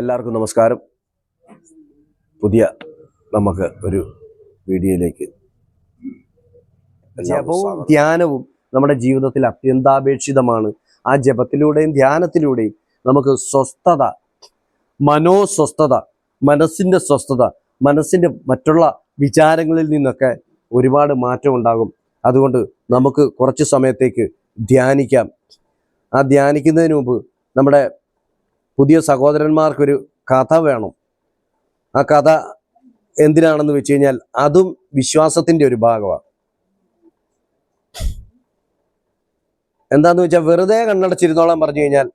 എല്ലാവർക്കും നമസ്കാരം. പുതിയ നമുക്ക് ഒരു വീഡിയോയിലേക്ക്. ജപവും ധ്യാനവും നമ്മുടെ ജീവിതത്തിൽ അത്യന്താപേക്ഷിതമാണ്. ആ ജപത്തിലൂടെയും ധ്യാനത്തിലൂടെയും നമുക്ക് സ്വസ്ഥത, മനോസ്വസ്ഥത, മനസ്സിൻ്റെ സ്വസ്ഥത, മനസ്സിൻ്റെ മറ്റുള്ള വിചാരങ്ങളിൽ നിന്നൊക്കെ ഒരുപാട് മാറ്റം ഉണ്ടാകും. അതുകൊണ്ട് നമുക്ക് കുറച്ച് സമയത്തേക്ക് ധ്യാനിക്കാം. ആ ധ്യാനിക്കുന്നതിന് മുമ്പ് നമ്മുടെ പുതിയ സഹോദരന്മാർക്കൊരു കഥ വേണം. ആ കഥ എന്തിനാണെന്ന് വെച്ച് കഴിഞ്ഞാൽ അതും വിശ്വാസത്തിൻ്റെ ഒരു ഭാഗമാണ്. എന്താന്ന് വെച്ചാൽ വെറുതെ കണ്ണടച്ചിരുന്നോളാൻ പറഞ്ഞു കഴിഞ്ഞാൽ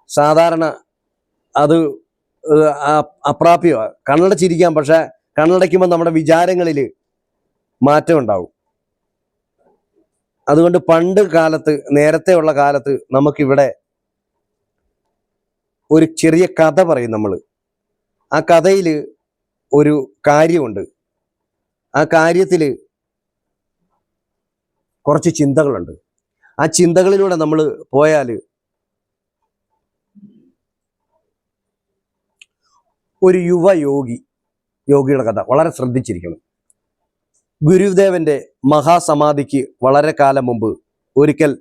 സാധാരണ അത് അപ്രാപ്യമാണ്. കണ്ണടച്ചിരിക്കാം, പക്ഷെ കണ്ണടയ്ക്കുമ്പോൾ നമ്മുടെ വിചാരങ്ങളിൽ മാറ്റം ഉണ്ടാവും. അതുകൊണ്ട് പണ്ട് കാലത്ത്, നേരത്തെ ഉള്ള കാലത്ത് നമുക്കിവിടെ ഒരു ചെറിയ കഥ പറയും നമ്മൾ. ആ കഥയിൽ ഒരു കാര്യമുണ്ട്. ആ കാര്യത്തിൽ കുറച്ച് ചിന്തകളുണ്ട്. ആ ചിന്തകളിലൂടെ നമ്മൾ പോയാൽ ഒരു യോഗിയുടെ കഥ വളരെ ശ്രദ്ധിച്ചിരിക്കണം. ഗുരുദേവന്റെ മഹാസമാധിക്ക് വളരെ കാലം മുമ്പ് ഒരിക്കൽ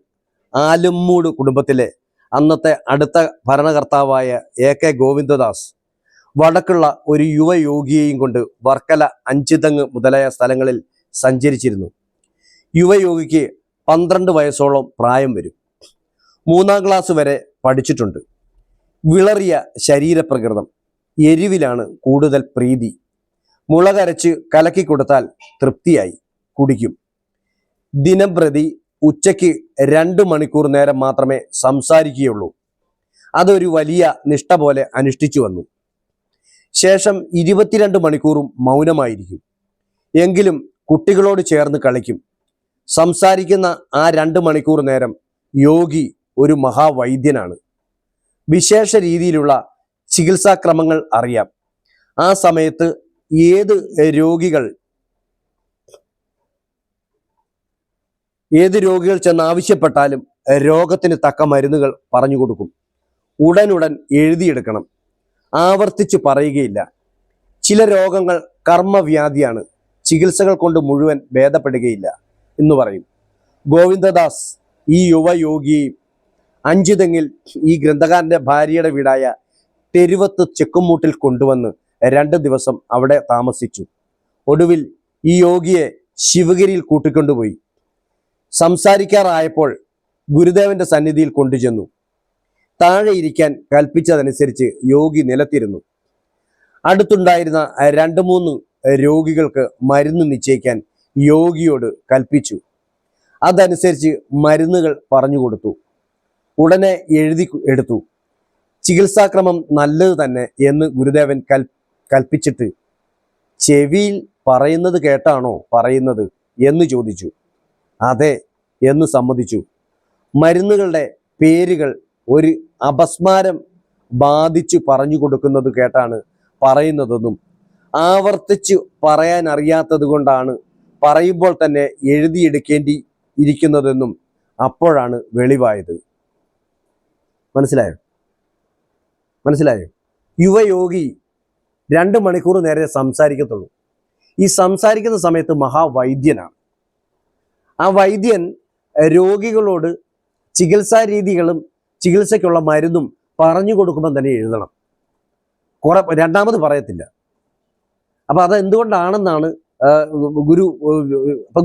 ആലുമ്മൂട് കുടുംബത്തിലെ അന്നത്തെ അടുത്ത ഭരണകർത്താവായ AK ഗോവിന്ദദാസ് വടക്കുള്ള ഒരു യുവയോഗിയെയും കൊണ്ട് വർക്കല, അഞ്ചുതെങ്ങ് മുതലായ സ്ഥലങ്ങളിൽ സഞ്ചരിച്ചിരുന്നു. യുവയോഗിക്ക് 12 വയസ്സോളം പ്രായം വരും. 3-ാം ക്ലാസ് വരെ പഠിച്ചിട്ടുണ്ട്. വിളറിയ ശരീരപ്രകൃതം, എരിവിലാണ് കൂടുതൽ പ്രീതി. മുളകരച്ച് കലക്കി കൊടുത്താൽ തൃപ്തിയായി കുടിക്കും. ദിനംപ്രതി ഉച്ചയ്ക്ക് 2 മണിക്കൂർ നേരം മാത്രമേ സംസാരിക്കുകയുള്ളൂ. അതൊരു വലിയ നിഷ്ഠ പോലെ അനുഷ്ഠിച്ചു വന്നു. ശേഷം 22 മണിക്കൂറും മൗനമായിരിക്കും. എങ്കിലും കുട്ടികളോട് ചേർന്ന് കളിക്കും. സംസാരിക്കുന്ന ആ 2 മണിക്കൂർ നേരം യോഗി ഒരു മഹാവൈദ്യനാണ്. വിശേഷ രീതിയിലുള്ള ചികിത്സാക്രമങ്ങൾ അറിയാം. ആ സമയത്ത് ഏത് രോഗികൾ ചെന്നാവശ്യപ്പെട്ടാലും രോഗത്തിന് തക്ക മരുന്നുകൾ പറഞ്ഞു കൊടുക്കും. ഉടനുടൻ എഴുതിയെടുക്കണം. ആവർത്തിച്ച് പറയുകയില്ല. ചില രോഗങ്ങൾ കർമ്മവ്യാധിയാണ്, ചികിത്സകൾ കൊണ്ട് മുഴുവൻ ഭേദപ്പെടുകയില്ല എന്ന് പറയും. ഗോവിന്ദദാസ് ഈ യുവയോഗിയെയും അഞ്ചുതെങ്ങിൽ ഈ ഗ്രന്ഥകാരന്റെ ഭാര്യയുടെ വീടായ തെരുവത്ത് ചെക്കുമൂട്ടിൽ കൊണ്ടുവന്ന് 2 ദിവസം അവിടെ താമസിച്ചു. ഒടുവിൽ ഈ യോഗിയെ ശിവഗിരിയിൽ കൂട്ടിക്കൊണ്ടുപോയി. സംസാരിക്കാറായപ്പോൾ ഗുരുദേവന്റെ സന്നിധിയിൽ കൊണ്ടുചെന്നു. താഴെ ഇരിക്കാൻ കൽപ്പിച്ചതനുസരിച്ച് യോഗി നിലത്തിരുന്നു. അടുത്തുണ്ടായിരുന്ന 2-3 രോഗികൾക്ക് മരുന്ന് നിശ്ചയിക്കാൻ യോഗിയോട് കൽപ്പിച്ചു. അതനുസരിച്ച് മരുന്നുകൾ പറഞ്ഞു കൊടുത്തു. ഉടനെ എഴുതി എടുത്തു. ചികിത്സാക്രമം നല്ലത് തന്നെ എന്ന് ഗുരുദേവൻ കൽപ്പിച്ചിട്ട് ചെവിയിൽ പറയുന്നത് കേട്ടാണോ പറയുന്നത് എന്ന് ചോദിച്ചു. അതെ എന്ന് സമ്മതിച്ചു. മരുന്നുകളുടെ പേരുകൾ ഒരു അപസ്മാരം ബാധിച്ചു പറഞ്ഞു കൊടുക്കുന്നത് കേട്ടാണ് പറയുന്നതെന്നും ആവർത്തിച്ചു പറയാൻ അറിയാത്തത് കൊണ്ടാണ് പറയുമ്പോൾ തന്നെ എഴുതിയെടുക്കേണ്ടി ഇരിക്കുന്നതെന്നും അപ്പോഴാണ് വെളിവായത്. മനസ്സിലായോ? യുവയോഗി 2 മണിക്കൂർ നേരെ സംസാരിക്കത്തുള്ളൂ. ഈ സംസാരിക്കുന്ന സമയത്ത് മഹാവൈദ്യനാണ്. ആ വൈദ്യൻ രോഗികളോട് ചികിത്സാ രീതികളും ചികിത്സയ്ക്കുള്ള മരുന്നും പറഞ്ഞു കൊടുക്കുമ്പോൾ തന്നെ എഴുതണം. രണ്ടാമത് പറയത്തില്ല. അപ്പൊ അത് എന്തുകൊണ്ടാണെന്നാണ്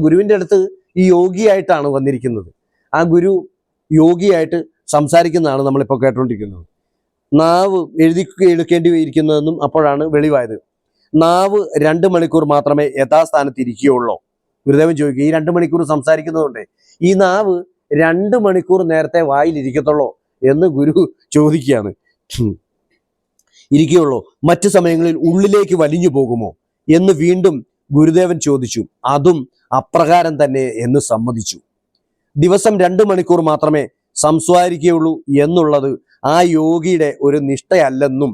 ഗുരുവിൻ്റെ അടുത്ത് ഈ യോഗിയായിട്ടാണ് വന്നിരിക്കുന്നത്. ആ ഗുരു യോഗിയായിട്ട് സംസാരിക്കുന്നതാണ് നമ്മളിപ്പോൾ കേട്ടുകൊണ്ടിരിക്കുന്നത്. നാവ് എടുക്കേണ്ടി ഇരിക്കുന്നതെന്നും അപ്പോഴാണ് വെളിവായത്. നാവ് 2 മണിക്കൂർ മാത്രമേ യഥാസ്ഥാനത്ത് ഇരിക്കുകയുള്ളൂ. ഗുരുദേവൻ ചോദിക്കുക, ഈ 2 മണിക്കൂർ സംസാരിക്കുന്നതുകൊണ്ട് ഈ നാവ് 2 മണിക്കൂർ നേരത്തെ വായിലിരിക്കത്തുള്ളൂ എന്ന് ഗുരു ചോദിക്കുകയാണ്. ഇരിക്കുകയുള്ളൂ, മറ്റു സമയങ്ങളിൽ ഉള്ളിലേക്ക് വലിഞ്ഞു പോകുമോ എന്ന് വീണ്ടും ഗുരുദേവൻ ചോദിച്ചു. അതും അപ്രകാരം തന്നെ എന്ന് സമ്മതിച്ചു. ദിവസം 2 മണിക്കൂർ മാത്രമേ സംസാരിക്കുകയുള്ളൂ എന്നുള്ളത് ആ യോഗിയുടെ ഒരു നിഷ്ഠയല്ലെന്നും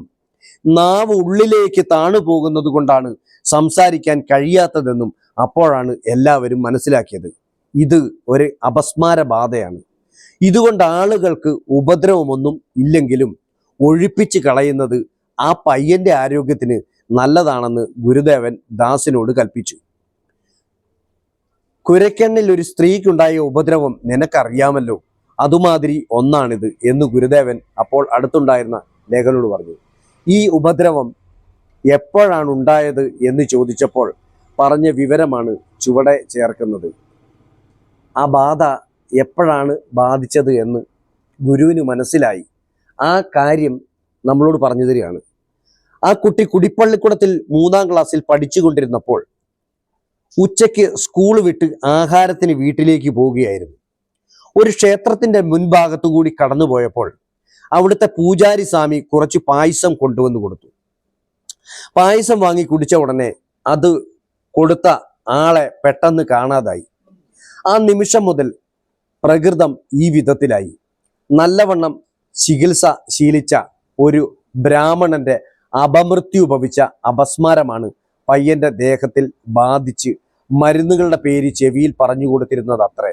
നാവ് ഉള്ളിലേക്ക് താണു പോകുന്നത് കൊണ്ടാണ് സംസാരിക്കാൻ കഴിയാത്തതെന്നും അപ്പോഴാണ് എല്ലാവരും മനസ്സിലാക്കിയത്. ഇത് ഒരു അപസ്മാര ബാധയാണ്. ഇതുകൊണ്ട് ആളുകൾക്ക് ഉപദ്രവമൊന്നും ഇല്ലെങ്കിലും ഒഴിപ്പിച്ച് കളയുന്നത് ആ പയ്യന്റെ ആരോഗ്യത്തിന് നല്ലതാണെന്ന് ഗുരുദേവൻ ദാസിനോട് കൽപ്പിച്ചു. കുരയ്ക്കണ്ണിൽ ഒരു സ്ത്രീക്കുണ്ടായ ഉപദ്രവം നിനക്കറിയാമല്ലോ, അതുമാതിരി ഒന്നാണിത് എന്ന് ഗുരുദേവൻ അപ്പോൾ അടുത്തുണ്ടായിരുന്ന ലേഖനോട് പറഞ്ഞു. ഈ ഉപദ്രവം എപ്പോഴാണ് ഉണ്ടായത് എന്ന് ചോദിച്ചപ്പോൾ പറഞ്ഞ വിവരമാണ് ചുവടെ ചേർക്കുന്നത്. ആ ബാധ എപ്പോഴാണ് ബാധിച്ചത് എന്ന് ഗുരുവിന് മനസ്സിലായി. ആ കാര്യം നമ്മളോട് പറഞ്ഞു തരികയാണ്. ആ കുട്ടി കുടിപ്പള്ളിക്കുടത്തിൽ 3ാം ക്ലാസ്സിൽ പഠിച്ചുകൊണ്ടിരുന്നപ്പോൾ ഉച്ചയ്ക്ക് സ്കൂൾ വിട്ട് ആഹാരത്തിന് വീട്ടിലേക്ക് പോവുകയായിരുന്നു. ഒരു ക്ഷേത്രത്തിന്റെ മുൻഭാഗത്തു കൂടി കടന്നുപോയപ്പോൾ അവിടുത്തെ പൂജാരി സ്വാമി കുറച്ച് പായസം കൊണ്ടുവന്ന് കൊടുത്തു. പായസം വാങ്ങി കുടിച്ച ഉടനെ അത് കൊടുത്ത ആളെ പെട്ടെന്ന് കാണാതായി. ആ നിമിഷം മുതൽ പ്രകൃതം ഈ വിധത്തിലായി. നല്ലവണ്ണം ചികിത്സ ശീലിച്ച ഒരു ബ്രാഹ്മണന്റെ അപമൃത്യു ഭവിച്ച അപസ്മാരമാണ് പയ്യന്റെ ദേഹത്തിൽ ബാധിച്ച് മരുന്നുകളുടെ പേര് ചെവിയിൽ പറഞ്ഞു കൊടുത്തിരുന്നത് അത്രേ.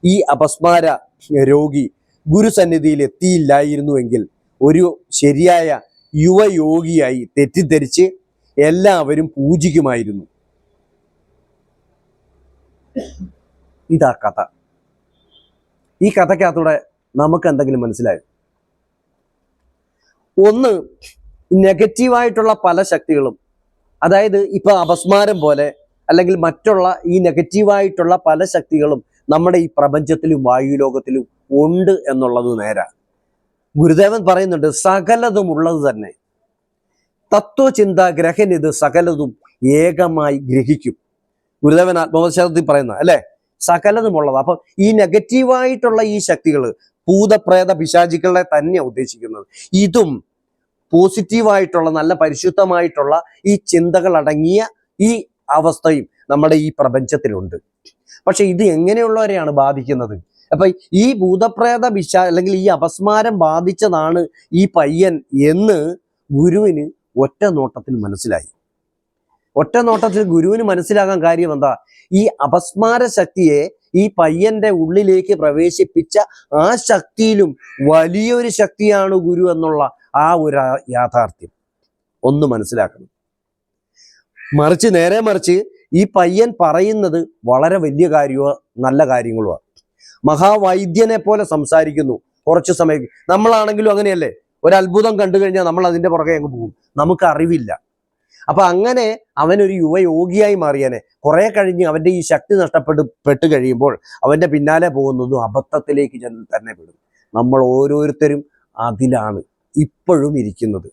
ഈ അപസ്മാര രോഗി ഗുരുസന്നിധിയിൽ എത്തിയില്ലായിരുന്നുവെങ്കിൽ ഒരു ശരിയായ യുവയോഗിയായി തെറ്റിദ്ധരിച്ച് എല്ലാവരും പൂജിക്കുമായിരുന്നു. ഇതാ കഥ. ഈ കഥക്കകത്തൂടെ നമുക്ക് എന്തെങ്കിലും മനസ്സിലായോ? ഒന്ന്, നെഗറ്റീവായിട്ടുള്ള പല ശക്തികളും, അതായത് ഇപ്പൊ അപസ്മാരം പോലെ അല്ലെങ്കിൽ മറ്റുള്ള ഈ നെഗറ്റീവായിട്ടുള്ള പല ശക്തികളും നമ്മുടെ ഈ പ്രപഞ്ചത്തിലും വായുലോകത്തിലും ഉണ്ട് എന്നുള്ളത് നേരാ. ഗുരുദേവൻ പറയുന്നുണ്ട്, സകലതും ഉള്ളത് തന്നെ. തത്വചിന്ത ഗ്രഹനിത് സകലതും ഏകമായി ഗ്രഹിക്കും. ഗുരുദേവൻ ആത്മവശത്തിൽ പറയുന്ന അല്ലെ, സകലതും ഉള്ളത്. അപ്പം ഈ നെഗറ്റീവായിട്ടുള്ള ഈ ശക്തികൾ ഭൂതപ്രേത പിശാചികളെ തന്നെ ഉദ്ദേശിക്കുന്നത്. ഇതും പോസിറ്റീവായിട്ടുള്ള നല്ല പരിശുദ്ധമായിട്ടുള്ള ഈ ചിന്തകൾ അടങ്ങിയ ഈ അവസ്ഥയും നമ്മുടെ ഈ പ്രപഞ്ചത്തിലുണ്ട്. പക്ഷെ ഇത് എങ്ങനെയുള്ളവരെയാണ് ബാധിക്കുന്നത്? അപ്പൊ ഈ ഭൂതപ്രേത അല്ലെങ്കിൽ ഈ അപസ്മാരം ബാധിച്ചതാണ് ഈ പയ്യൻ എന്ന് ഗുരുവിന് ഒറ്റ നോട്ടത്തിൽ മനസ്സിലായി. ഒറ്റ നോട്ടത്തിൽ ഗുരുവിന് മനസ്സിലാകാൻ കാര്യം എന്താ? ഈ അപസ്മാര ശക്തിയെ ഈ പയ്യന്റെ ഉള്ളിലേക്ക് പ്രവേശിപ്പിച്ച ആ ശക്തിയിലും വലിയൊരു ശക്തിയാണ് ഗുരു എന്നുള്ള ആ ഒരു യാഥാർത്ഥ്യം ഒന്ന് മനസ്സിലാക്കണം. നേരെ മറിച്ച് ഈ പയ്യൻ പറയുന്നത് വളരെ വലിയ കാര്യമോ നല്ല കാര്യങ്ങളുമാണ്. മഹാവൈദ്യനെ പോലെ സംസാരിക്കുന്നു. കുറച്ചു സമയം നമ്മളാണെങ്കിലും അങ്ങനെയല്ലേ, ഒരു അത്ഭുതം കണ്ടു കഴിഞ്ഞാൽ നമ്മൾ അതിന്റെ പുറകെ അങ്ങ് പോകും, നമുക്ക് അറിവില്ല. അപ്പൊ അങ്ങനെ അവനൊരു യുവയോഗിയായി മാറിയാനെ കുറെ കഴിഞ്ഞ് അവന്റെ ഈ ശക്തി നഷ്ടപ്പെട്ട് കഴിയുമ്പോൾ അവന്റെ പിന്നാലെ പോകുന്നതും അബദ്ധത്തിലേക്ക് തന്നെ പെടും. നമ്മൾ ഓരോരുത്തരും അതിലാണ് ഇപ്പോഴും ഇരിക്കുന്നത്.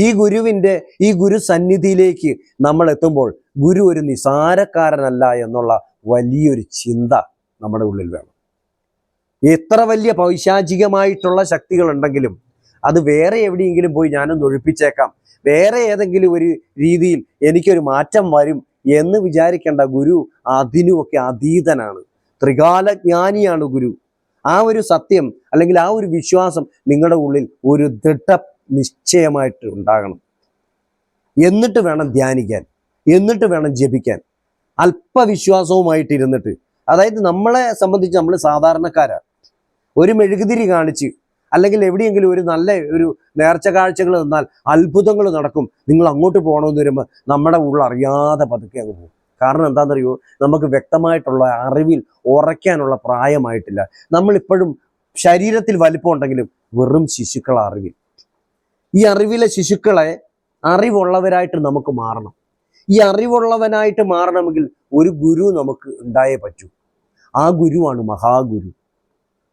ഈ ഗുരു സന്നിധിയിലേക്ക് നമ്മൾ എത്തുമ്പോൾ ഗുരു ഒരു നിസാരക്കാരനല്ല എന്നുള്ള വലിയൊരു ചിന്ത നമ്മുടെ ഉള്ളിൽ വേണം. എത്ര വലിയ പൈശാചികമായിട്ടുള്ള ശക്തികൾ ഉണ്ടെങ്കിലും അത് വേറെ എവിടെയെങ്കിലും പോയി ഞാനൊന്ന് ഒഴിപ്പിച്ചേക്കാം, വേറെ ഏതെങ്കിലും ഒരു രീതിയിൽ എനിക്കൊരു മാറ്റം വരും എന്ന് വിചാരിക്കേണ്ട. ഗുരു അതിനുമൊക്കെ അതീതനാണ്, ത്രികാലജ്ഞാനിയാണ് ഗുരു. ആ ഒരു സത്യം അല്ലെങ്കിൽ ആ ഒരു വിശ്വാസം നിങ്ങളുടെ ഉള്ളിൽ ഒരു ദൃഢ നിശ്ചയമായിട്ട് ഉണ്ടാകണം. എന്നിട്ട് വേണം ധ്യാനിക്കാൻ, എന്നിട്ട് വേണം ജപിക്കാൻ. അല്പവിശ്വാസവുമായിട്ടിരുന്നിട്ട്, അതായത് നമ്മളെ സംബന്ധിച്ച് നമ്മൾ സാധാരണക്കാരാണ്. ഒരു മെഴുകുതിരി കാണിച്ച് അല്ലെങ്കിൽ എവിടെയെങ്കിലും ഒരു നല്ല ഒരു നേർച്ച കാഴ്ചകൾ തന്നാൽ അത്ഭുതങ്ങൾ നടക്കും, നിങ്ങൾ അങ്ങോട്ട് പോകണമെന്ന് വരുമ്പോൾ നമ്മുടെ ഉള്ളറിയാതെ പതുക്കെ അങ്ങ് പോകും. കാരണം എന്താണെന്നറിയോ? നമുക്ക് വ്യക്തമായിട്ടുള്ള അറിവിൽ ഉറയ്ക്കാനുള്ള പ്രായമായിട്ടില്ല. നമ്മളിപ്പോഴും ശരീരത്തിൽ വലിപ്പം ഉണ്ടെങ്കിലും വെറും ശിശുക്കളെ അറിവിൽ. ഈ അറിവിലെ ശിശുക്കളെ അറിവുള്ളവരായിട്ട് നമുക്ക് മാറണം. ഈ അറിവുള്ളവനായിട്ട് മാറണമെങ്കിൽ ഒരു ഗുരു നമുക്ക് ഉണ്ടായേ പറ്റൂ. ആ ഗുരുവാണ് മഹാഗുരു.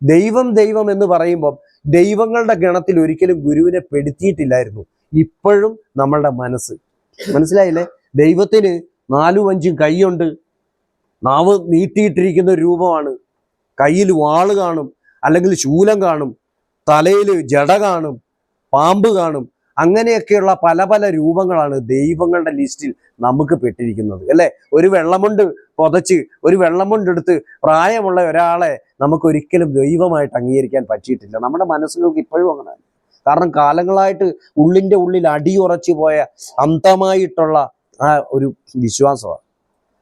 ദൈവം എന്ന് പറയുമ്പോൾ ദൈവങ്ങളുടെ ഗണത്തിൽ ഒരിക്കലും ഗുരുവിനെ പെടുത്തിയിട്ടില്ലായിരുന്നു. ഇപ്പോഴും നമ്മളുടെ മനസ്സിലായില്ലേ? ദൈവത്തിന് 4ഉം 5ഉം കൈയുണ്ട്, നാവ് നീട്ടിയിട്ടിരിക്കുന്ന ഒരു രൂപമാണ്, കയ്യിൽ വാള് കാണും, അല്ലെങ്കിൽ ശൂലം കാണും, തലയിൽ ജട കാണും, പാമ്പ് കാണും. അങ്ങനെയൊക്കെയുള്ള പല പല രൂപങ്ങളാണ് ദൈവങ്ങളുടെ ലിസ്റ്റിൽ നമുക്ക് പെട്ടിരിക്കുന്നത് അല്ലേ? ഒരു വെള്ളമുണ്ട് പുതച്ച്, ഒരു വെള്ളമുണ്ടെടുത്ത് പ്രായമുള്ള ഒരാളെ നമുക്ക് ഒരിക്കലും ദൈവമായിട്ട് അംഗീകരിക്കാൻ പറ്റിയിട്ടില്ല. നമ്മുടെ മനസ്സുകൾക്ക് ഇപ്പോഴും അങ്ങനെ. കാരണം കാലങ്ങളായിട്ട് ഉള്ളിൻ്റെ ഉള്ളിൽ അടിയുറച്ചു പോയ അന്തമായിട്ടുള്ള ആ ഒരു വിശ്വാസമാണ്.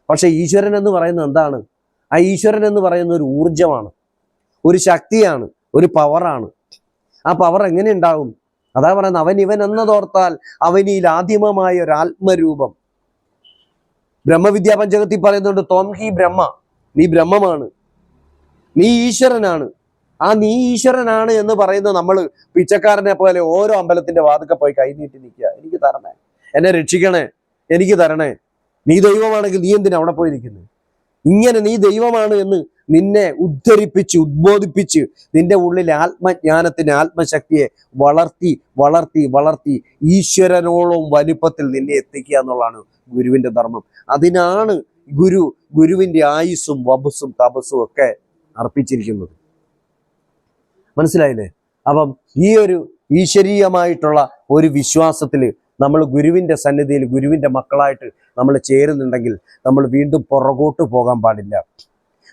പക്ഷെ ഈശ്വരൻ എന്ന് പറയുന്നത് എന്താണ്? ആ ഈശ്വരൻ എന്ന് പറയുന്ന ഒരു ഊർജമാണ്, ഒരു ശക്തിയാണ്, ഒരു പവറാണ്. ആ പവർ എങ്ങനെ ഉണ്ടാകും? അതാ പറയുന്നത്, അവൻ ഇവൻ എന്നതോർത്താൽ അവനിൽ ആദിമമായ ഒരു ആത്മരൂപം. ബ്രഹ്മവിദ്യാ പഞ്ചകത്തിൽ പറയുന്നുണ്ട്, ത്വം ഹി ബ്രഹ്മ, നീ ബ്രഹ്മമാണ്, നീ ഈശ്വരനാണ്. ആ നീ ഈശ്വരനാണ് എന്ന് പറയുന്ന നമ്മൾ പിച്ചക്കാരനെ പോലെ ഓരോ അമ്പലത്തിന്റെ വാതിക്കെ പോയി കൈനീട്ടി നിൽക്കുക, എനിക്ക് തരണേ, എന്നെ രക്ഷിക്കണേ, എനിക്ക് തരണേ. നീ ദൈവമാണെങ്കിൽ നീ എന്തിനാ അവിടെ പോയി നിൽക്കുന്നത്? ഇങ്ങനെ നീ ദൈവമാണ് എന്ന് നിന്നെ ഉദ്ധരിപ്പിച്ച് ഉദ്ബോധിപ്പിച്ച് നിന്റെ ഉള്ളിലെ ആത്മജ്ഞാനത്തിന് ആത്മശക്തിയെ വളർത്തി വളർത്തി വളർത്തി ഈശ്വരനോളം വലുപ്പത്തിൽ നിന്നെ എത്തിക്കുക എന്നുള്ളതാണ് ഗുരുവിന്റെ ധർമ്മം. അതിനാണ് ഗുരുവിന്റെ ആയുസ്സും വപസ്സും തപസ്സും ഒക്കെ അർപ്പിച്ചിരിക്കുന്നത്. മനസ്സിലായില്ലേ? അപ്പം ഈ ഒരു ഈശ്വരീയമായിട്ടുള്ള ഒരു വിശ്വാസത്തിൽ നമ്മൾ ഗുരുവിന്റെ സന്നിധിയിൽ ഗുരുവിന്റെ മക്കളായിട്ട് നമ്മൾ ചേരുന്നുണ്ടെങ്കിൽ നമ്മൾ വീണ്ടും പുറകോട്ട് പോകാൻ പാടില്ല.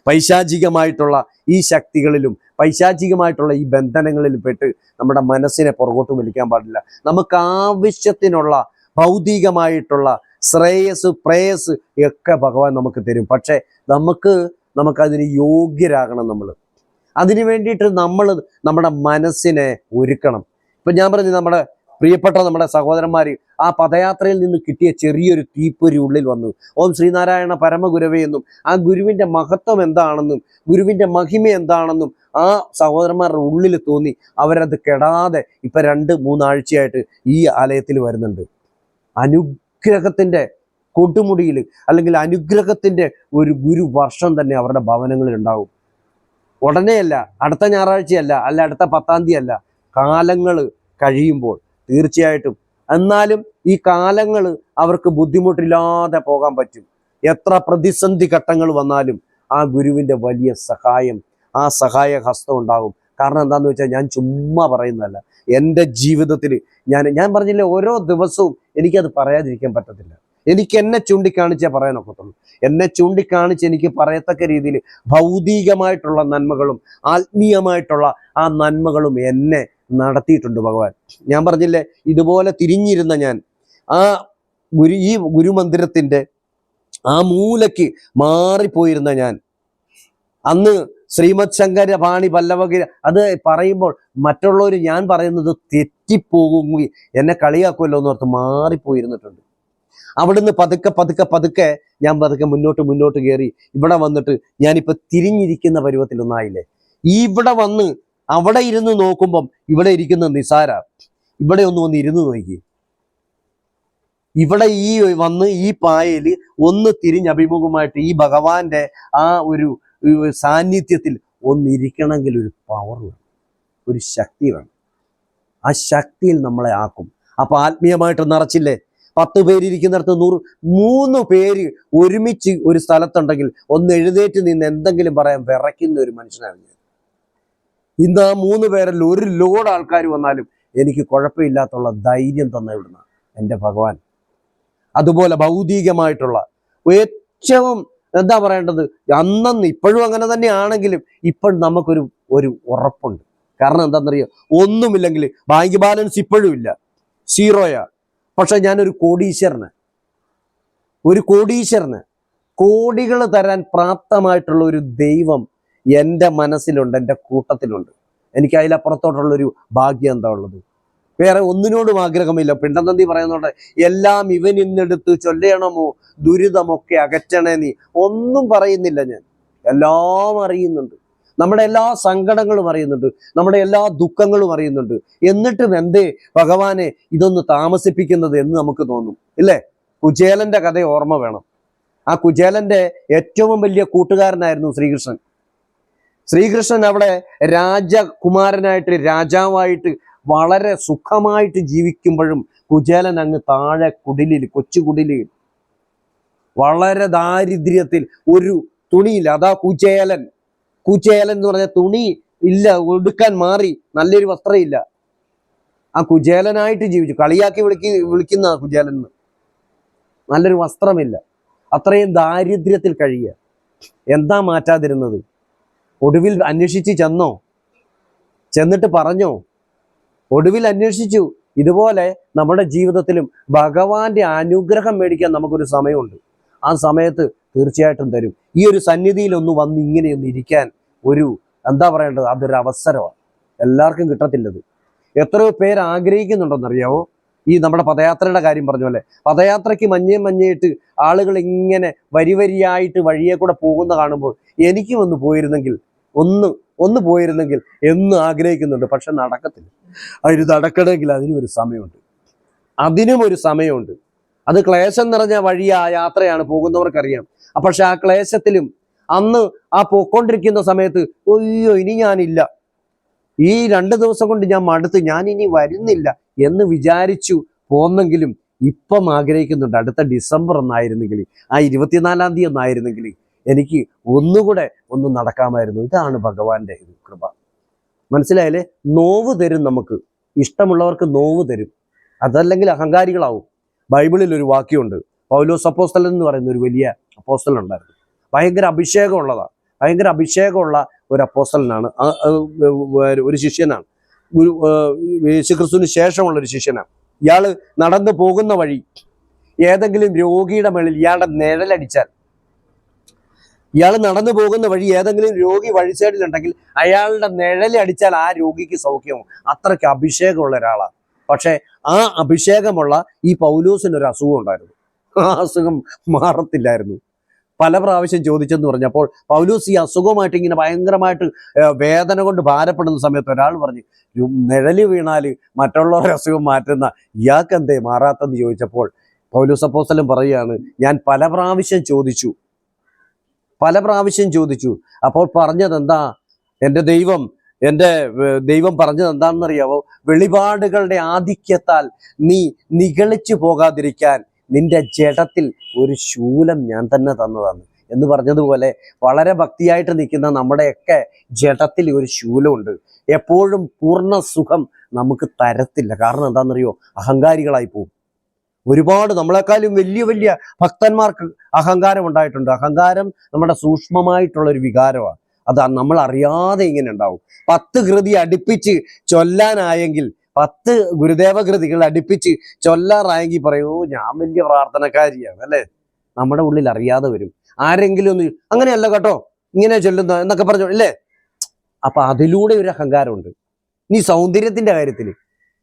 പൈശാചികമായിട്ടുള്ള ഈ ശക്തികളിലും പൈശാചികമായിട്ടുള്ള ഈ ബന്ധനങ്ങളിലും പെട്ട് നമ്മുടെ മനസ്സിനെ പുറകോട്ട് വലിക്കാൻ പാടില്ല. നമുക്ക് ആവശ്യത്തിനുള്ള ഭൗതികമായിട്ടുള്ള ശ്രേയസ് പ്രേയസ് ഒക്കെ ഭഗവാൻ നമുക്ക് തരും. പക്ഷെ നമുക്കതിന് യോഗ്യരാകണം. അതിനു വേണ്ടിയിട്ട് നമ്മൾ നമ്മുടെ മനസ്സിനെ ഒരുക്കണം. ഇപ്പം ഞാൻ പറഞ്ഞു, നമ്മുടെ പ്രിയപ്പെട്ട നമ്മുടെ സഹോദരന്മാർ ആ പദയാത്രയിൽ നിന്ന് കിട്ടിയ ചെറിയൊരു തീപ്പൊരി ഉള്ളിൽ വന്നു. ഓം ശ്രീനാരായണ പരമഗുരവേ എന്നും ആ ഗുരുവിൻ്റെ മഹത്വം എന്താണെന്നും ഗുരുവിൻ്റെ മഹിമ എന്താണെന്നും ആ സഹോദരന്മാരുടെ ഉള്ളിൽ തോന്നി. അവരത് കെടാതെ ഇപ്പം 2-3 ആഴ്ചയായിട്ട് ഈ ആലയത്തിൽ വരുന്നുണ്ട്. അനുഗ്രഹത്തിൻ്റെ കൊടുമുടിയിൽ അല്ലെങ്കിൽ അനുഗ്രഹത്തിൻ്റെ ഒരു ഗുരുവർഷം തന്നെ അവരുടെ ഭവനങ്ങളിൽ ഉണ്ടാവും. ഉടനെയല്ല, അടുത്ത ഞായറാഴ്ചയല്ല, അല്ല അടുത്ത 10-ാം തീയതി അല്ല, കാലങ്ങൾ കഴിയുമ്പോൾ തീർച്ചയായിട്ടും. എന്നാലും ഈ കാലങ്ങൾ അവർക്ക് ബുദ്ധിമുട്ടില്ലാതെ പോകാൻ പറ്റും. എത്ര പ്രതിസന്ധി ഘട്ടങ്ങൾ വന്നാലും ആ ഗുരുവിൻ്റെ വലിയ സഹായം, ആ സഹായ ഹസ്തം ഉണ്ടാകും. കാരണം എന്താണെന്ന് വെച്ചാൽ ഞാൻ ചുമ്മാ പറയുന്നതല്ല. എൻ്റെ ജീവിതത്തിൽ ഞാൻ പറഞ്ഞില്ലേ, ഓരോ ദിവസവും എനിക്കത് പറയാതിരിക്കാൻ പറ്റത്തില്ല. എനിക്ക് എന്നെ ചൂണ്ടിക്കാണിച്ചേ പറയാനൊക്കത്തുള്ളൂ. എന്നെ ചൂണ്ടിക്കാണിച്ച് എനിക്ക് പറയത്തക്ക രീതിയിൽ ഭൗതികമായിട്ടുള്ള നന്മകളും ആത്മീയമായിട്ടുള്ള ആ നന്മകളും എന്നെ നടത്തിയിട്ടുണ്ട് ഭഗവാൻ. ഞാൻ പറഞ്ഞില്ലേ, ഇതുപോലെ തിരിഞ്ഞിരുന്ന ഞാൻ ഈ ഗുരുമന്ദിരത്തിൻ്റെ ആ മൂലയ്ക്ക് മാറിപ്പോയിരുന്ന ഞാൻ അന്ന് ശ്രീമദ് ശങ്കര പാണി പല്ലവഗിരി അത് പറയുമ്പോൾ മറ്റുള്ളവർ ഞാൻ പറയുന്നത് തെറ്റിപ്പോകും, എന്നെ കളിയാക്കുമല്ലോ എന്നോർത്ത് മാറിപ്പോയിരുന്നിട്ടുണ്ട്. അവിടുന്ന് പതുക്കെ ഞാൻ മുന്നോട്ട് കയറി ഇവിടെ വന്നിട്ട് ഞാനിപ്പോൾ തിരിഞ്ഞിരിക്കുന്ന പരുവത്തിലൊന്നായില്ലേ. ഇവിടെ വന്ന് അവിടെ ഇരുന്ന് നോക്കുമ്പം ഇവിടെ ഇരിക്കുന്ന നിസാര, ഇവിടെ ഒന്ന് ഇരുന്ന് നോക്കി. ഇവിടെ ഈ പായയിൽ ഒന്ന് തിരിഞ്ഞഭിമുഖമായിട്ട് ഈ ഭഗവാന്റെ ആ ഒരു സാന്നിധ്യത്തിൽ ഒന്നിരിക്കണമെങ്കിൽ ഒരു പവർ വേണം, ഒരു ശക്തി വേണം. ആ ശക്തിയിൽ നമ്മളെ ആക്കും. അപ്പൊ ആത്മീയമായിട്ട് നിറച്ചില്ലേ, 10 പേരിയ്ക്കുന്നിടത്ത് 3 പേര് ഒരുമിച്ച് ഒരു സ്ഥലത്തുണ്ടെങ്കിൽ ഒന്ന് എഴുന്നേറ്റ് നിന്ന് എന്തെങ്കിലും പറയാൻ വിറയ്ക്കുന്ന ഒരു മനുഷ്യനാണ് ഞാൻ. ഇന്ന് ആ 3 പേരിൽ ഒരു ലോഡ് ആൾക്കാർ വന്നാലും എനിക്ക് കുഴപ്പമില്ലാത്തുള്ള ധൈര്യം തന്ന ഇവിടുന്ന എൻ്റെ ഭഗവാൻ. അതുപോലെ ഭൗതികമായിട്ടുള്ള ഏറ്റവും എന്താ പറയേണ്ടത്, അന്നന്ന് ഇപ്പോഴും അങ്ങനെ തന്നെയാണെങ്കിലും ഇപ്പോൾ നമുക്കൊരു ഉറപ്പുണ്ട്. കാരണം എന്താണെന്നറിയോ, ഒന്നുമില്ലെങ്കിൽ ബാങ്ക് ബാലൻസ് ഇപ്പോഴും ഇല്ല, സീറോയാ. പക്ഷെ ഞാനൊരു കോടീശ്വരന് കോടികൾ തരാൻ പ്രാപ്തമായിട്ടുള്ള ഒരു ദൈവം എൻ്റെ മനസ്സിലുണ്ട്, എൻ്റെ കൂട്ടത്തിലുണ്ട്. എനിക്ക് അതിലപ്പുറത്തോട്ടുള്ളൊരു ഭാഗ്യം എന്താ ഉള്ളത്? വേറെ ഒന്നിനോടും ആഗ്രഹമില്ല. പിണ്ടനന്ദി പറയുന്നുണ്ട്, എല്ലാം ഇവൻ ഇന്നെടുത്ത് ചൊല്ലണമോ ദുരിതമൊക്കെ അകറ്റണേ നീ. ഒന്നും പറയുന്നില്ല ഞാൻ, എല്ലാം അറിയുന്നുണ്ട്. നമ്മുടെ എല്ലാ സങ്കടങ്ങളും അറിയുന്നുണ്ട്, നമ്മുടെ എല്ലാ ദുഃഖങ്ങളും അറിയുന്നുണ്ട്. എന്നിട്ടും എന്തേ ഭഗവാനെ ഇതൊന്ന് താമസിപ്പിക്കുന്നത് എന്ന് നമുക്ക് തോന്നും, ഇല്ലേ? കുചേലന്റെ കഥ ഓർമ്മ വേണം. ആ കുചേലന്റെ ഏറ്റവും വലിയ കൂട്ടുകാരനായിരുന്നു ശ്രീകൃഷ്ണൻ. ശ്രീകൃഷ്ണൻ അവിടെ രാജകുമാരനായിട്ട് രാജാവായിട്ട് വളരെ സുഖമായിട്ട് ജീവിക്കുമ്പോഴും കുചേലൻ അങ്ങ് താഴെ കൊച്ചു കുടിലിൽ വളരെ ദാരിദ്ര്യത്തിൽ ഒരു തുണിയില്ല. അതാ കുചേലൻ എന്ന് പറഞ്ഞ തുണി ഇല്ല, ഉടുക്കാൻ മാറി, നല്ലൊരു വസ്ത്രമില്ല. ആ കുചേലനായിട്ട് ജീവിച്ചു. കളിയാക്കി വിളിക്കുന്ന കുചേലൻ. നല്ലൊരു വസ്ത്രമില്ല, അത്രയും ദാരിദ്ര്യത്തിൽ കഴിയുക. എന്താ മാറ്റാതിരുന്നത്? ഒടുവിൽ അന്വേഷിച്ച് ചെന്നിട്ട് പറഞ്ഞോ? ഒടുവിൽ അന്വേഷിച്ചു. ഇതുപോലെ നമ്മുടെ ജീവിതത്തിലും ഭഗവാന്റെ അനുഗ്രഹം മേടിക്കാൻ നമുക്കൊരു സമയമുണ്ട്. ആ സമയത്ത് തീർച്ചയായിട്ടും തരും. ഈ ഒരു സന്നിധിയിൽ ഒന്ന് വന്ന് ഇങ്ങനെയൊന്ന് ഇരിക്കാൻ എന്താ പറയേണ്ടത്, അതൊരു അവസരമാണ്. എല്ലാവർക്കും കിട്ടത്തില്ലത്. എത്രയോ പേര് ആഗ്രഹിക്കുന്നുണ്ടെന്നറിയാവോ? ഈ നമ്മുടെ പദയാത്രയുടെ കാര്യം പറഞ്ഞ പോലെ പദയാത്രയ്ക്ക് മഞ്ഞയിട്ട് ആളുകൾ ഇങ്ങനെ വരിയായിട്ട് വഴിയെ കൂടെ പോകുന്ന കാണുമ്പോൾ എനിക്കും ഒന്ന് പോയിരുന്നെങ്കിൽ എന്ന് ആഗ്രഹിക്കുന്നുണ്ട്. പക്ഷെ നടക്കത്തില്ല. അതിന് നടക്കണമെങ്കിൽ അതിനും ഒരു സമയമുണ്ട്. അത് ക്ലേശം നിറഞ്ഞ യാത്രയാണ്, പോകുന്നവർക്കറിയാം. പക്ഷെ ആ ക്ലേശത്തിലും അന്ന് ആ പോയിക്കൊണ്ടിരിക്കുന്ന സമയത്ത് അയ്യോ ഇനി ഞാനില്ല, ഈ 2 ദിവസം കൊണ്ട് ഞാൻ മടുത്ത്, ഞാൻ ഇനി വരുന്നില്ല എന്ന് വിചാരിച്ചു പോന്നെങ്കിലും ഇപ്പം ആഗ്രഹിക്കുന്നുണ്ട് അടുത്ത ഡിസംബർ ഒന്നായിരുന്നെങ്കിൽ, ആ 24-ാം തീയതി ഒന്നായിരുന്നെങ്കിൽ എനിക്ക് ഒന്നുകൂടെ ഒന്ന് നടക്കാമായിരുന്നു. ഇതാണ് ഭഗവാന്റെ കൃപ. മനസ്സിലായാലേ? നോവ് തരും, നമുക്ക് ഇഷ്ടമുള്ളവർക്ക് നോവ് തരും. അതല്ലെങ്കിൽ അഹങ്കാരികളാവും. ബൈബിളിൽ ഒരു വാക്യമുണ്ട്, പൗലോസ് അപ്പോസ്തലൻ എന്ന് പറയുന്ന ഒരു വലിയ അപ്പോസ്തലൻ ഉണ്ടായിരുന്നു. ഭയങ്കര അഭിഷേകമുള്ള ഒരു അപ്പോസ്തലനാണ്, ഒരു ശിഷ്യനാണ്, യേശുക്രിസ്തുവിന് ശേഷമുള്ള ഒരു ശിഷ്യനാണ്. ഇയാള് നടന്നു പോകുന്ന വഴി ഏതെങ്കിലും രോഗിയുടെ മേളിൽ ഇയാളുടെ നിഴലടിച്ചാൽ, ഏതെങ്കിലും രോഗി വഴിസൈഡിലുണ്ടെങ്കിൽ അയാളുടെ നിഴലടിച്ചാൽ ആ രോഗിക്ക് സൗഖ്യമാവും. അത്രയ്ക്ക് അഭിഷേകമുള്ള ഒരാളാണ്. പക്ഷെ ആ അഭിഷേകമുള്ള ഈ പൗലോസിന് ഒരു അസുഖം ഉണ്ടായിരുന്നു. ആ അസുഖം മാറത്തില്ലായിരുന്നു. പല പ്രാവശ്യം ചോദിച്ചെന്ന് പറഞ്ഞപ്പോൾ പൗലോസ് ഈ അസുഖമായിട്ട് ഇങ്ങനെ ഭയങ്കരമായിട്ട് വേദന കൊണ്ട് ഭാരപ്പെടുന്ന സമയത്ത് ഒരാൾ പറഞ്ഞു, നിഴല് വീണാല് മറ്റുള്ളവരുടെ അസുഖം മാറ്റുന്ന ഇയാൾക്ക് എന്തേ മാറാത്തെന്ന് ചോദിച്ചപ്പോൾ പൗലോസ് അപ്പോസ്തലൻ പറയുകയാണ്, ഞാൻ പല പ്രാവശ്യം ചോദിച്ചു. അപ്പോൾ പറഞ്ഞത് എന്താ? എൻ്റെ ദൈവം പറഞ്ഞത് എന്താണെന്നറിയാവോ? വെളിപാടുകളുടെ ആധിക്യത്താൽ നീ നിഗളിച്ചു പോകാതിരിക്കാൻ നിന്റെ ജഡത്തിൽ ഒരു ശൂലം ഞാൻ തന്നെ തന്നതാണ് എന്ന് പറഞ്ഞതുപോലെ, വളരെ ഭക്തിയായിട്ട് നിൽക്കുന്ന നമ്മുടെയൊക്കെ ജഡത്തിൽ ഒരു ശൂലമുണ്ട്. എപ്പോഴും പൂർണ്ണ സുഖം നമുക്ക് തരത്തില്ല. കാരണം എന്താണെന്നറിയോ? അഹങ്കാരികളായി പോകും. ഒരുപാട് നമ്മളെക്കാളും വലിയ ഭക്തന്മാർക്ക് അഹങ്കാരം ഉണ്ടായിട്ടുണ്ട്. അഹങ്കാരം നമ്മുടെ സൂക്ഷ്മമായിട്ടുള്ള ഒരു വികാരമാണ്. അത് നമ്മൾ അറിയാതെ ഇങ്ങനെ ഉണ്ടാവും. 10 കൃതി അടുപ്പിച്ച് ചൊല്ലാനായെങ്കിൽ, 10 ഗുരുദേവ കൃതികൾ അടുപ്പിച്ച് ചൊല്ലാറായെങ്കിൽ പറയൂ ഞാൻ വലിയ പ്രാർത്ഥനക്കാരിയാണ് അല്ലേ? നമ്മുടെ ഉള്ളിൽ അറിയാതെ വരും. ആരെങ്കിലും ഒന്ന് അങ്ങനെയല്ല കേട്ടോ, ഇങ്ങനെ ചൊല്ലുന്ന എന്നൊക്കെ പറഞ്ഞു അല്ലേ? അപ്പൊ അതിലൂടെ ഒരു അഹങ്കാരമുണ്ട്. നീ സൗന്ദര്യത്തിന്റെ കാര്യത്തിൽ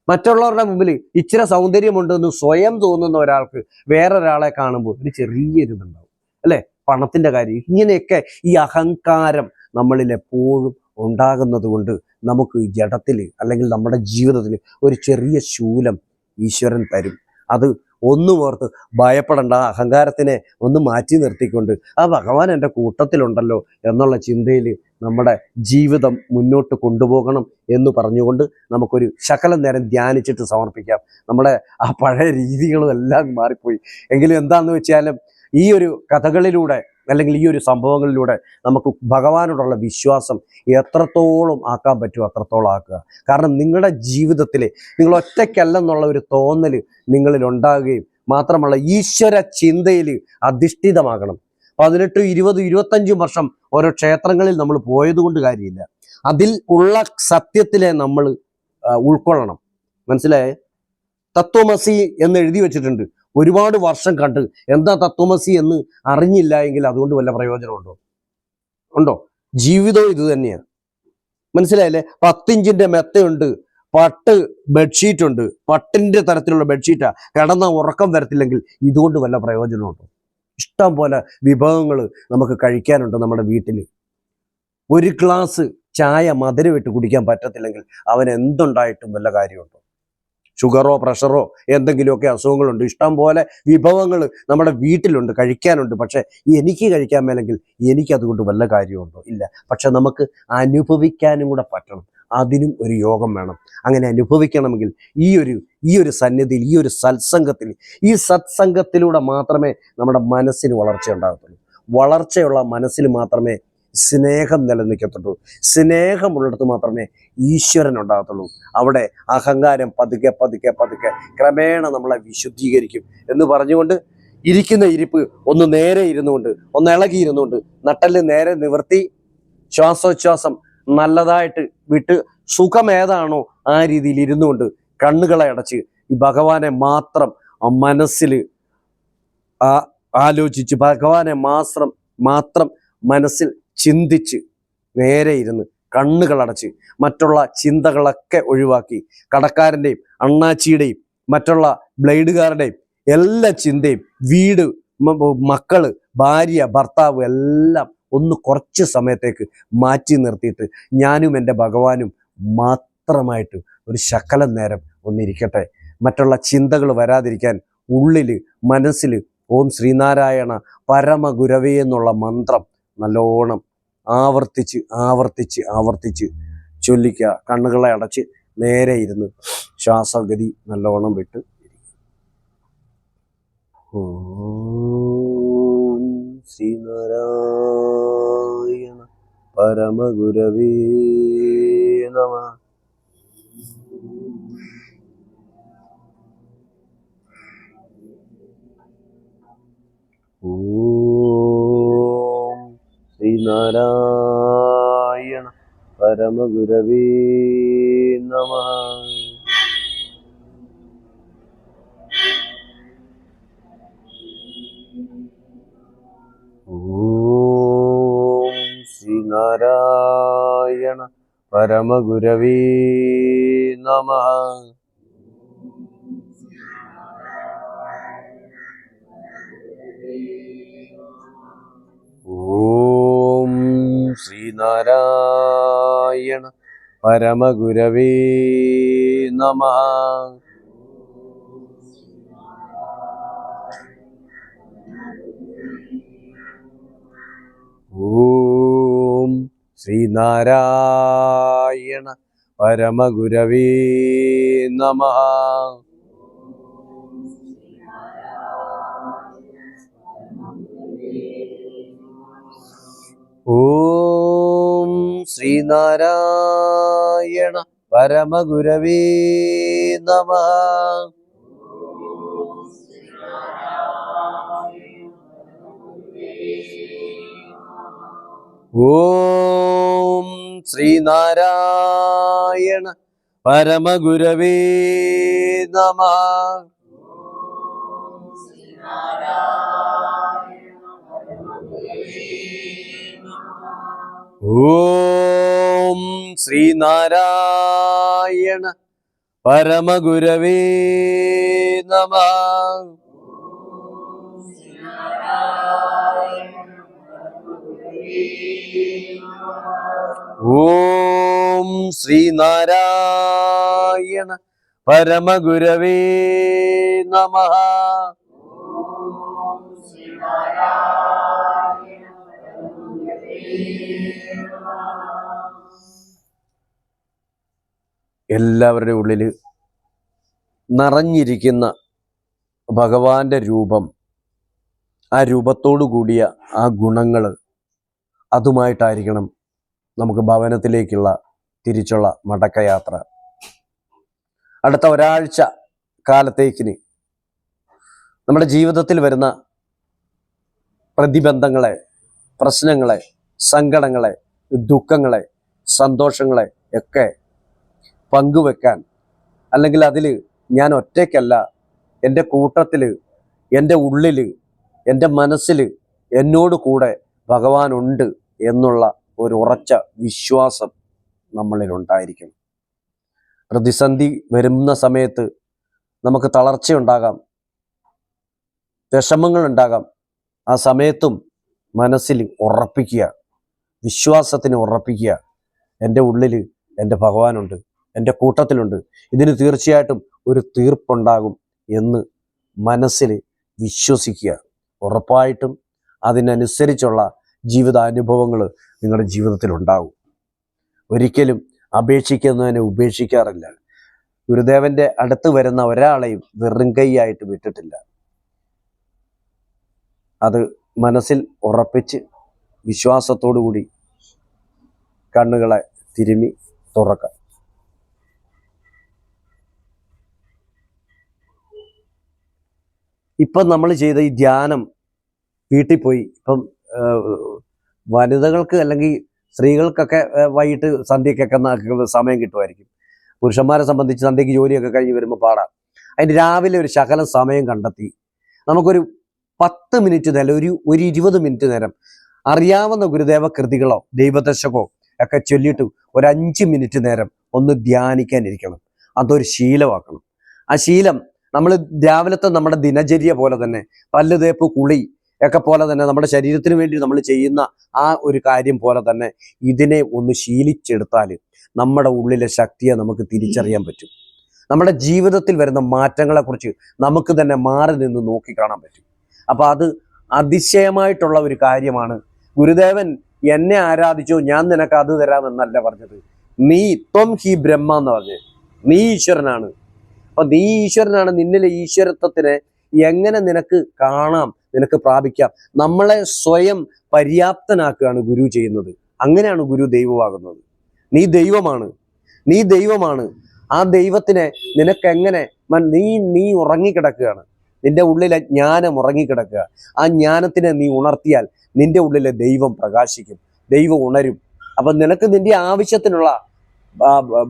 മറ്റുള്ളവരുടെ മുമ്പിൽ ഇച്ചിരി സൗന്ദര്യമുണ്ടെന്ന് സ്വയം തോന്നുന്ന ഒരാൾക്ക് വേറൊരാളെ കാണുമ്പോൾ ഒരു ചെറിയൊരിതുണ്ടാവും അല്ലെ? പണത്തിന്റെ കാര്യം, ഇങ്ങനെയൊക്കെ ഈ അഹങ്കാരം നമ്മളിൽ എപ്പോഴും ഉണ്ടാകുന്നത് കൊണ്ട് നമുക്ക് ഈ ജഡത്തിൽ അല്ലെങ്കിൽ നമ്മുടെ ജീവിതത്തിൽ ഒരു ചെറിയ ശൂലം ഈശ്വരൻ തരും. അത് ഒന്നും ഓർത്ത് ഭയപ്പെടേണ്ട. അഹങ്കാരത്തിനെ ഒന്ന് മാറ്റി നിർത്തിക്കൊണ്ട് ആ ഭഗവാൻ എൻ്റെ കൂട്ടത്തിലുണ്ടല്ലോ എന്നുള്ള ചിന്തയിൽ നമ്മുടെ ജീവിതം മുന്നോട്ട് കൊണ്ടുപോകണം എന്ന് പറഞ്ഞുകൊണ്ട് നമുക്കൊരു ശകലം നേരം ധ്യാനിച്ചിട്ട് സമർപ്പിക്കാം. നമ്മുടെ ആ പഴയ രീതികളും എല്ലാം മാറിപ്പോയി. എങ്കിലും എന്താണെന്ന് വെച്ചാലും ഈ ഒരു കഥകളിലൂടെ അല്ലെങ്കിൽ ഈ ഒരു സംഭവങ്ങളിലൂടെ നമുക്ക് ഭഗവാനോടുള്ള വിശ്വാസം എത്രത്തോളം ആക്കാൻ പറ്റുമോ അത്രത്തോളം ആക്കുക. കാരണം നിങ്ങളുടെ ജീവിതത്തിൽ നിങ്ങൾ ഒറ്റയ്ക്കല്ലെന്നുള്ള ഒരു തോന്നൽ നിങ്ങളിൽ ഉണ്ടാകുകയും മാത്രമല്ല ഈശ്വര ചിന്തയിൽ അധിഷ്ഠിതമാകണം. 18, 20, 25 വർഷം ഓരോ ക്ഷേത്രങ്ങളിൽ നമ്മൾ പോയതുകൊണ്ട് കാര്യമില്ല. അതിൽ ഉള്ള സത്യത്തിലെ നമ്മൾ ഉൾക്കൊള്ളണം. മനസ്സിലായേ? തത്വമസി എന്ന് എഴുതി വെച്ചിട്ടുണ്ട്. ഒരുപാട് വർഷം കണ്ട് എന്താ തത്വമസി എന്ന് അറിഞ്ഞില്ല എങ്കിൽ അതുകൊണ്ട് വല്ല പ്രയോജനമുണ്ടോ? ജീവിതവും ഇത് തന്നെയാണ്. മനസ്സിലായല്ലേ? 10 ഇഞ്ചിന്റെ മെത്തയുണ്ട്, പട്ട് ബെഡ്ഷീറ്റ് ഉണ്ട്, പട്ടിന്റെ തരത്തിലുള്ള ബെഡ്ഷീറ്റാ, കിടന്ന ഉറക്കം വരത്തില്ലെങ്കിൽ ഇതുകൊണ്ട് വല്ല പ്രയോജനമുണ്ടോ? ഇഷ്ടം പോലെ വിഭവങ്ങൾ നമുക്ക് കഴിക്കാനുണ്ട് നമ്മുടെ വീട്ടിൽ. ഒരു ഗ്ലാസ് ചായ മധുരമിട്ട് കുടിക്കാൻ പറ്റത്തില്ലെങ്കിൽ അവൻ എന്തുണ്ടായിട്ടും വല്ല കാര്യമുണ്ടോ? ഷുഗറോ പ്രഷറോ എന്തെങ്കിലുമൊക്കെ അസുഖങ്ങളുണ്ട്. ഇഷ്ടം പോലെ വിഭവങ്ങൾ നമ്മുടെ വീട്ടിലുണ്ട്, കഴിക്കാനുണ്ട്. പക്ഷെ എനിക്ക് കഴിക്കാൻ മേലെങ്കിൽ എനിക്കതുകൊണ്ട് വല്ല കാര്യമുണ്ടോ? ഇല്ല. പക്ഷെ നമുക്ക് അനുഭവിക്കാനും കൂടെ പറ്റണം. അതിനും ഒരു യോഗം വേണം. അങ്ങനെ അനുഭവിക്കണമെങ്കിൽ ഈ ഒരു സന്നിധിയിൽ, ഈ ഒരു സത്സംഗത്തിൽ, ഈ സത്സംഗത്തിലൂടെ മാത്രമേ നമ്മുടെ മനസ്സിന് വളർച്ച ഉണ്ടാകത്തുള്ളൂ. വളർച്ചയുള്ള മനസ്സിൽ മാത്രമേ സ്നേഹം നിലനിൽക്കത്തുള്ളൂ. സ്നേഹമുള്ളിടത്ത് മാത്രമേ ഈശ്വരൻ ഉണ്ടാകത്തുള്ളൂ. അവിടെ അഹങ്കാരം പതുക്കെ ക്രമേണ നമ്മളെ വിശുദ്ധീകരിക്കും എന്ന് പറഞ്ഞുകൊണ്ട് ഇരിക്കുന്ന ഇരിപ്പ് ഒന്ന് നേരെ ഇരുന്നുകൊണ്ട്, ഒന്ന് ഇളകിയിരുന്നുകൊണ്ട്, നട്ടല് നേരെ നിവർത്തി, ശ്വാസോച്ഛ്വാസം നല്ലതായിട്ട് വിട്ട്, സുഖം ഏതാണോ ആ രീതിയിൽ ഇരുന്നുകൊണ്ട് കണ്ണുകളെ അടച്ച് ഈ ഭഗവാനെ മാത്രം മനസ്സിൽ ആലോചിച്ച്, ഭഗവാനെ മാത്രം മനസ്സിൽ ചിന്തിച്ച് നേരെ ഇരുന്ന് കണ്ണുകളടച്ച് മറ്റുള്ള ചിന്തകളൊക്കെ ഒഴിവാക്കി കടക്കാരൻ്റെയും അണ്ണാച്ചിയുടെയും മറ്റുള്ള ബ്ലേഡുകാരുടെയും എല്ലാ ചിന്തയും, വീട്, മക്കള്, ഭാര്യ, ഭർത്താവ് എല്ലാം ഒന്ന് കുറച്ച് സമയത്തേക്ക് മാറ്റി നിർത്തിയിട്ട് ഞാനും എൻ്റെ ഭഗവാനും മാത്രമായിട്ട് ഒരു ശകലം നേരം ഒന്നിരിക്കട്ടെ. മറ്റുള്ള ചിന്തകൾ വരാതിരിക്കാൻ ഉള്ളിൽ, മനസ്സിൽ ഓം ശ്രീനാരായണ പരമഗുരവേ എന്നുള്ള മന്ത്രം നല്ലോണം ആവർത്തിച്ച് ആവർത്തിച്ച് ആവർത്തിച്ച് ചൊല്ലിക്കുക. കണ്ണുകളെ അടച്ച് നേരെ ഇരുന്ന് ശ്വാസഗതി നല്ലോണം വിട്ട് ഓം ശ്രീനാരായണ പരമഗുരവേ നമഃ. ഓം ശ്രീനാരായണ പരമഗുരവേ നമഃ. ഓം ശ്രീനാരായണ പരമഗുരവേ നമഃ. ഓം ശ്രീനാരായണ പരമഗുരവേ നമഃ. ഓം ശ്രീനാരായണ പരമഗുരവേ നമഃ. ഓം ശ്രീനാരായണ പരമഗുരവേ നമഃ. ഓം ശ്രീനാരായണ പരമഗുരവേ നമഃ. ഓം ശ്രീനാരായണ പരമഗുരവേ നമഃ. ഓം ശ്രീനാരായണ പരമഗുരവേ നമഃ. എല്ലാവരുടെയും ഉള്ളിൽ നിറഞ്ഞിരിക്കുന്ന ഭഗവാന്റെ രൂപം, ആ രൂപത്തോടു കൂടിയ ആ ഗുണങ്ങൾ, അതുമായിട്ടായിരിക്കണം നമുക്ക് ഭവനത്തിലേക്കുള്ള തിരിച്ചുള്ള മടക്കയാത്ര. അടുത്ത ഒരാഴ്ച കാലത്തേക്കിന് നമ്മുടെ ജീവിതത്തിൽ വരുന്ന പ്രതിബന്ധങ്ങളെ, പ്രശ്നങ്ങളെ, സങ്കടങ്ങളെ, ദുഃഖങ്ങളെ, സന്തോഷങ്ങളെ ഒക്കെ പങ്കുവെക്കാൻ, അല്ലെങ്കിൽ അതിൽ ഞാൻ ഒറ്റയ്ക്കല്ല, എൻ്റെ കൂട്ടത്തിൽ, എൻ്റെ ഉള്ളിൽ, എൻ്റെ മനസ്സിൽ എന്നോട് കൂടെ ഭഗവാനുണ്ട് എന്നുള്ള ഒരു ഉറച്ച വിശ്വാസം നമ്മളിലുണ്ടായിരിക്കണം. പ്രതിസന്ധി വരുന്ന സമയത്ത് നമുക്ക് തളർച്ചയുണ്ടാകാം, വിഷമങ്ങളുണ്ടാകാം. ആ സമയത്തും മനസ്സിൽ ഉറപ്പിക്കുക, വിശ്വാസത്തിന് ഉറപ്പിക്കുക, എൻ്റെ ഉള്ളിൽ എൻ്റെ ഭഗവാനുണ്ട്, എൻ്റെ കൂട്ടത്തിലുണ്ട്, ഇതിന് തീർച്ചയായിട്ടും ഒരു തീർപ്പുണ്ടാകും എന്ന് മനസ്സിൽ വിശ്വസിക്കുക. ഉറപ്പായിട്ടും അതിനനുസരിച്ചുള്ള ജീവിതാനുഭവങ്ങൾ നിങ്ങളുടെ ജീവിതത്തിൽ ഉണ്ടാകും. ഒരിക്കലും അപേക്ഷിക്കുന്നതിനെ ഉപേക്ഷിക്കാറില്ല. ഗുരുദേവൻ്റെ അടുത്ത് വരുന്ന ഒരാളെയും വെറും കൈയായിട്ട് വിട്ടിട്ടില്ല. അത് മനസ്സിൽ ഉറപ്പിച്ച് വിശ്വാസത്തോടു കൂടി കണ്ണുകളെ തിരുമ്മി തുറക്കാം. ഇപ്പം നമ്മൾ ചെയ്ത ഈ ധ്യാനം വീട്ടിൽ പോയി, ഇപ്പം വനിതകൾക്ക് അല്ലെങ്കിൽ സ്ത്രീകൾക്കൊക്കെ വൈകിട്ട് സന്ധ്യക്കൊക്കെ സമയം കിട്ടുമായിരിക്കും. പുരുഷന്മാരെ സംബന്ധിച്ച് സന്ധ്യയ്ക്ക് ജോലിയൊക്കെ കഴിഞ്ഞ് വരുമ്പോൾ പാടാം. അതിന് രാവിലെ ഒരു ശകലം സമയം കണ്ടെത്തി നമുക്കൊരു 10 മിനിറ്റ് നേരം, ഒരു 20 മിനിറ്റ് നേരം അറിയാവുന്ന ഗുരുദേവ കൃതികളോ ദൈവദശകോ ഒക്കെ ചൊല്ലിയിട്ട് ഒരു 5 മിനിറ്റ് നേരം ഒന്ന് ധ്യാനിക്കാനിരിക്കണം. അതൊരു ശീലമാക്കണം. ആ ശീലം നമ്മൾ രാവിലത്തെ നമ്മുടെ ദിനചര്യ പോലെ തന്നെ പല്ല് തേപ്പ്, കുളി ഒക്കെ പോലെ തന്നെ നമ്മുടെ ശരീരത്തിന് വേണ്ടി നമ്മൾ ചെയ്യുന്ന ആ ഒരു കാര്യം പോലെ തന്നെ ഇതിനെ ഒന്ന് ശീലിച്ചെടുത്താൽ നമ്മുടെ ഉള്ളിലെ ശക്തിയെ നമുക്ക് തിരിച്ചറിയാൻ പറ്റും. നമ്മുടെ ജീവിതത്തിൽ വരുന്ന മാറ്റങ്ങളെക്കുറിച്ച് നമുക്ക് തന്നെ മാറി നിന്ന് നോക്കിക്കാണാൻ പറ്റും. അപ്പോൾ അത് അതിശയമായിട്ടുള്ള ഒരു കാര്യമാണ്. ഗുരുദേവൻ എന്നെ ആരാധിച്ചോ, ഞാൻ നിനക്ക് അത് തരാമെന്നല്ല പറഞ്ഞത്. നീ ത്വം ഹി ബ്രഹ്മ എന്ന് പറഞ്ഞ്, നീ ഈശ്വരനാണ്. അപ്പൊ നീ ഈശ്വരനാണ്. നിന്നിലെ ഈശ്വരത്വത്തിനെ എങ്ങനെ നിനക്ക് കാണാം, നിനക്ക് പ്രാപിക്കാം? നമ്മളെ സ്വയം പര്യാപ്തനാക്കുകയാണ് ഗുരു ചെയ്യുന്നത്. അങ്ങനെയാണ് ഗുരു ദൈവമാകുന്നത്. നീ ദൈവമാണ്, നീ ദൈവമാണ്. ആ ദൈവത്തിനെ നിനക്കെങ്ങനെ നീ ഉറങ്ങിക്കിടക്കുകയാണ്. നിന്റെ ഉള്ളിലെ ജ്ഞാനം ഉറങ്ങിക്കിടക്കുക. ആ ജ്ഞാനത്തിനെ നീ ഉണർത്തിയാൽ നിന്റെ ഉള്ളിലെ ദൈവം പ്രകാശിക്കും, ദൈവം ഉണരും. അപ്പൊ നിനക്ക് നിന്റെ ആവശ്യത്തിനുള്ള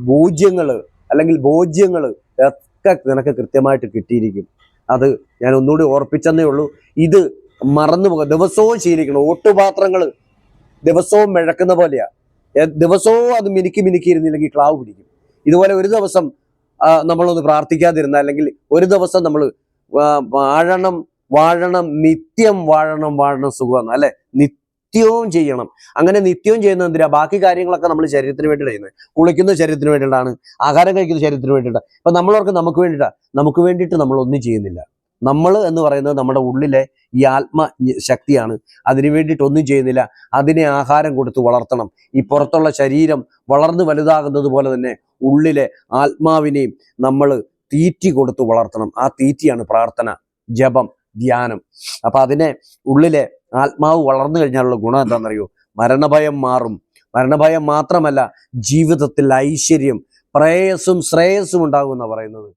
ഭോജ്യങ്ങൾ അല്ലെങ്കിൽ ഭോജ്യങ്ങൾ ഒക്കെ നിനക്ക് കൃത്യമായിട്ട് കിട്ടിയിരിക്കും. അത് ഞാൻ ഒന്നുകൂടി ഓർപ്പിച്ചെന്നേ ഉള്ളൂ. ഇത് മറന്നു പോകുക. ദിവസവും ശീലിക്കണം. ഓട്ടുപാത്രങ്ങൾ ദിവസവും മിഴക്കുന്ന പോലെയാ. ദിവസവും അത് മിനുക്കി ഇരുന്നില്ലെങ്കിൽ ക്ലാവ് പിടിക്കും. ഇതുപോലെ ഒരു ദിവസം നമ്മളൊന്ന് പ്രാർത്ഥിക്കാതിരുന്ന, അല്ലെങ്കിൽ ഒരു ദിവസം നമ്മൾ വാഴണം നിത്യം വാഴണം സുഖമാണ് അല്ലെ. നിത്യവും ചെയ്യണം. അങ്ങനെ നിത്യവും ചെയ്യുന്നത് എന്തിനാ? ബാക്കി കാര്യങ്ങളൊക്കെ നമ്മൾ ശരീരത്തിന് വേണ്ടിയിട്ടാണ് ചെയ്യുന്നത്. കുളിക്കുന്ന ശരീരത്തിന് വേണ്ടിയിട്ടാണ്, ആഹാരം കഴിക്കുന്ന ശരീരത്തിന് വേണ്ടിയിട്ടാണ്. അപ്പൊ നമ്മളവർക്ക് നമുക്ക് വേണ്ടിയിട്ടാണ്. നമുക്ക് വേണ്ടിയിട്ട് നമ്മളൊന്നും ചെയ്യുന്നില്ല. നമ്മൾ എന്ന് പറയുന്നത് നമ്മുടെ ഉള്ളിലെ ഈ ആത്മശക്തിയാണ്. അതിനു വേണ്ടിയിട്ട് ഒന്നും ചെയ്യുന്നില്ല. അതിനെ ആഹാരം കൊടുത്ത് വളർത്തണം. ഈ പുറത്തുള്ള ശരീരം വളർന്നു വലുതാകുന്നത് പോലെ തന്നെ ഉള്ളിലെ ആത്മാവിനെയും നമ്മൾ തീറ്റി കൊടുത്ത് വളർത്തണം. ആ തീറ്റിയാണ് പ്രാർത്ഥന, ജപം, ധ്യാനം. അപ്പൊ അതിനെ ഉള്ളിലെ ആത്മാവ് വളർന്നു കഴിഞ്ഞാലുള്ള ഗുണം എന്താണെന്നറിയോ? മരണഭയം മാറും. മരണഭയം മാത്രമല്ല, ജീവിതത്തിൽ ഐശ്വര്യം, ശ്രേയസ്സും ഉണ്ടാകുമെന്നാണ് പറയുന്നത്.